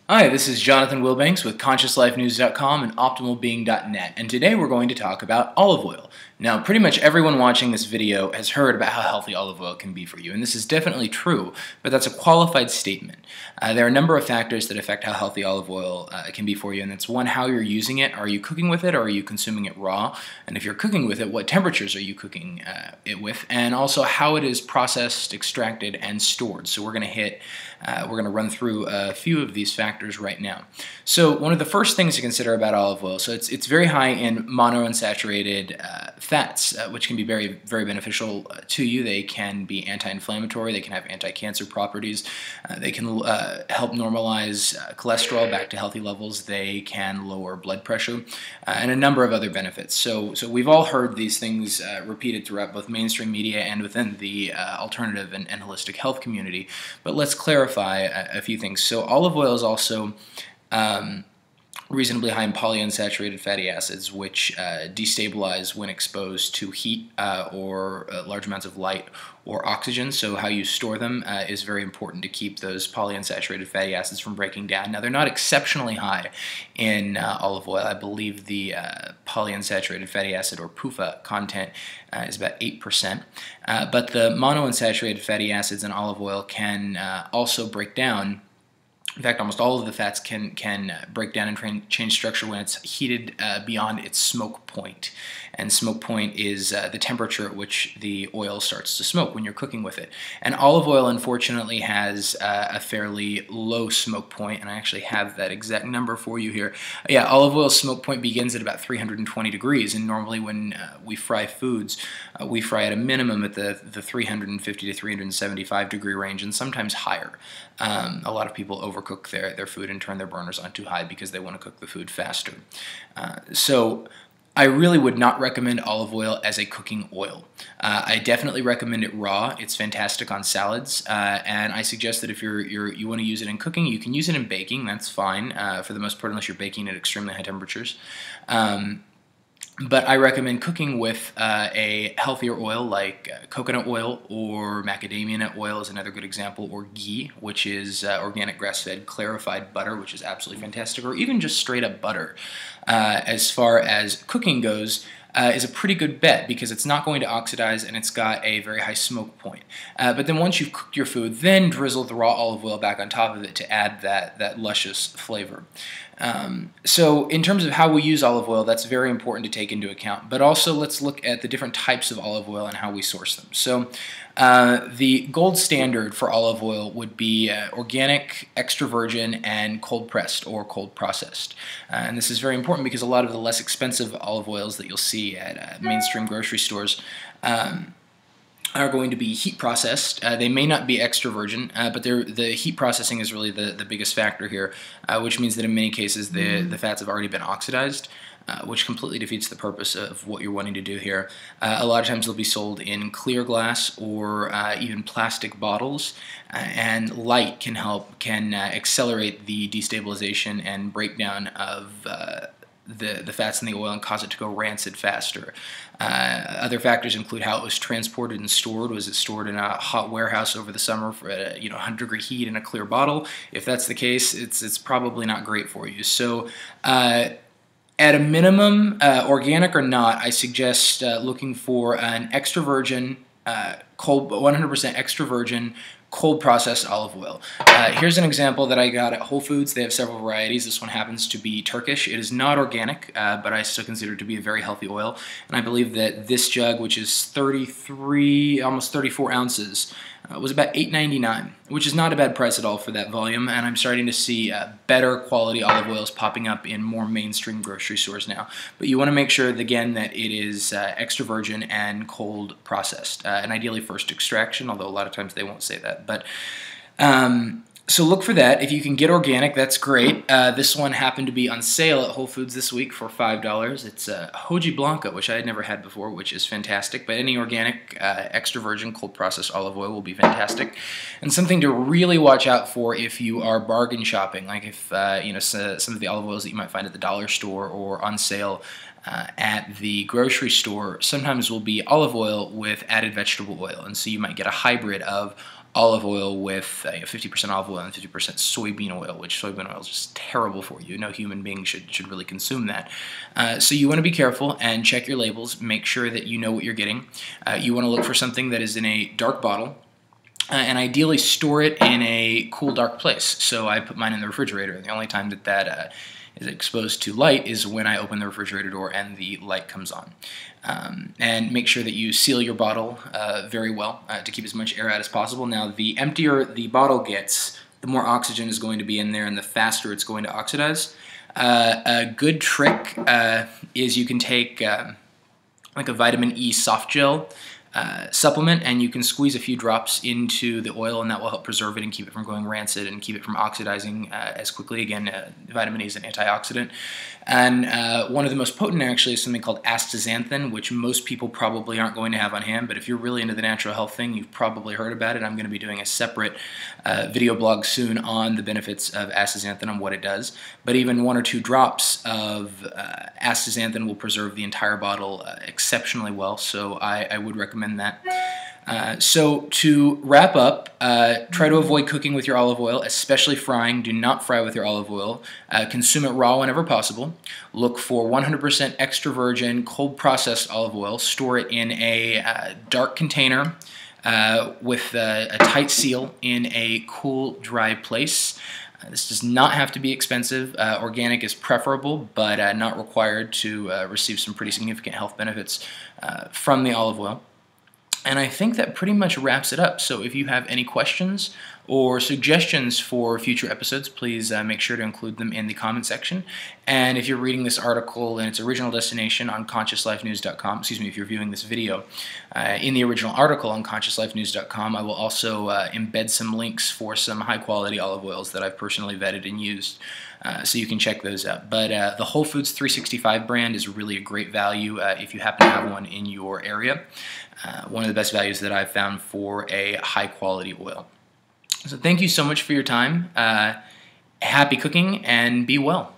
Hi, this is Jonathan Willbanks with ConsciousLifeNews.com and OptimalBeing.net, and today we're going to talk about olive oil. Now, pretty much everyone watching this video has heard about how healthy olive oil can be for you, and this is definitely true, but that's a qualified statement. There are a number of factors that affect how healthy olive oil can be for you, and that's one, how you're using it. Are you cooking with it, or are you consuming it raw? And if you're cooking with it, what temperatures are you cooking it with? And also how it is processed, extracted, and stored. So we're going to run through a few of these factors right now. So one of the first things to consider about olive oil, so it's very high in monounsaturated fats, which can be very, very beneficial to you. They can be anti-inflammatory, they can have anti-cancer properties, they can help normalize cholesterol back to healthy levels, they can lower blood pressure, and a number of other benefits. So we've all heard these things repeated throughout both mainstream media and within the alternative and holistic health community, but let's clarify a few things. So olive oil is also reasonably high in polyunsaturated fatty acids, which destabilize when exposed to heat or large amounts of light or oxygen. So how you store them is very important to keep those polyunsaturated fatty acids from breaking down. Now, they're not exceptionally high in olive oil. I believe the polyunsaturated fatty acid, or PUFA, content is about 8%. But the monounsaturated fatty acids in olive oil can also break down. In fact, almost all of the fats can break down and change structure when it's heated beyond its smoke point. And smoke point is the temperature at which the oil starts to smoke when you're cooking with it. And olive oil, unfortunately, has a fairly low smoke point, and I actually have that exact number for you here. Yeah, olive oil's smoke point begins at about 320 degrees, and normally when we fry foods, we fry at a minimum at the 350 to 375 degree range, and sometimes higher. A lot of people overcook their food and turn their burners on too high because they want to cook the food faster. So I really would not recommend olive oil as a cooking oil. I definitely recommend it raw. It's fantastic on salads, and I suggest that if you want to use it in cooking, you can use it in baking. That's fine for the most part, unless you're baking at extremely high temperatures. But I recommend cooking with a healthier oil like coconut oil, or macadamia nut oil is another good example, or ghee, which is organic grass-fed clarified butter, which is absolutely fantastic, or even just straight up butter. As far as cooking goes, is a pretty good bet because it's not going to oxidize and it's got a very high smoke point. But then once you've cooked your food, then drizzle the raw olive oil back on top of it to add that luscious flavor. So in terms of how we use olive oil, that's very important to take into account. But also let's look at the different types of olive oil and how we source them. So the gold standard for olive oil would be organic, extra virgin, and cold pressed or cold processed. And this is very important because a lot of the less expensive olive oils that you'll see at mainstream grocery stores are going to be heat processed. They may not be extra virgin, but the heat processing is really the biggest factor here, which means that in many cases the fats have already been oxidized, which completely defeats the purpose of what you're wanting to do here. A lot of times they'll be sold in clear glass or even plastic bottles, and light can accelerate the destabilization and breakdown of the fats in the oil and cause it to go rancid faster. Other factors include how it was transported and stored. Was it stored in a hot warehouse over the summer for 100-degree heat in a clear bottle? If that's the case, it's probably not great for you. So at a minimum, organic or not, I suggest looking for an extra virgin, 100% extra virgin, cold processed olive oil. Here's an example that I got at Whole Foods. They have several varieties. This one happens to be Turkish. It is not organic, but I still consider it to be a very healthy oil. And I believe that this jug, which is 33, almost 34 ounces, was about $8.99, which is not a bad price at all for that volume. And I'm starting to see better quality olive oils popping up in more mainstream grocery stores now. But you want to make sure, again, that it is extra virgin and cold processed, and ideally first extraction, although a lot of times they won't say that. But so look for that. If you can get organic, that's great. This one happened to be on sale at Whole Foods this week for $5. It's Hoji Blanca, which I had never had before, which is fantastic. But any organic, extra virgin, cold processed olive oil will be fantastic. And something to really watch out for if you are bargain shopping, like if some of the olive oils that you might find at the dollar store or on sale at the grocery store sometimes will be olive oil with added vegetable oil, and so you might get a hybrid of olive oil with 50% olive oil and 50% soybean oil, which soybean oil is just terrible for you. No human being should really consume that. So you want to be careful and check your labels. Make sure that you know what you're getting. You want to look for something that is in a dark bottle. And ideally store it in a cool, dark place. So I put mine in the refrigerator, and the only time that is exposed to light is when I open the refrigerator door and the light comes on. And make sure that you seal your bottle very well to keep as much air out as possible. Now, the emptier the bottle gets, the more oxygen is going to be in there and the faster it's going to oxidize. A good trick is you can take like a vitamin E soft gel supplement, and you can squeeze a few drops into the oil, and that will help preserve it and keep it from going rancid and keep it from oxidizing as quickly. Again, vitamin E is an antioxidant. And one of the most potent actually is something called astaxanthin, which most people probably aren't going to have on hand, but if you're really into the natural health thing, you've probably heard about it. I'm going to be doing a separate video blog soon on the benefits of astaxanthin and what it does. But even 1 or 2 drops of astaxanthin will preserve the entire bottle exceptionally well, so I would recommend that. So to wrap up, try to avoid cooking with your olive oil, especially frying. Do not fry with your olive oil. Consume it raw whenever possible. Look for 100% extra virgin, cold processed olive oil. Store it in a dark container with a tight seal in a cool, dry place. This does not have to be expensive. Organic is preferable, but not required to receive some pretty significant health benefits from the olive oil. And I think that pretty much wraps it up. So if you have any questions or suggestions for future episodes, please make sure to include them in the comment section. And if you're reading this article in its original destination on consciouslifenews.com, excuse me, if you're viewing this video in the original article on consciouslifenews.com, I will also embed some links for some high-quality olive oils that I've personally vetted and used. So you can check those out. But the Whole Foods 365 brand is really a great value if you happen to have one in your area. One of the best values that I've found for a high-quality oil. So thank you so much for your time. Happy cooking and be well.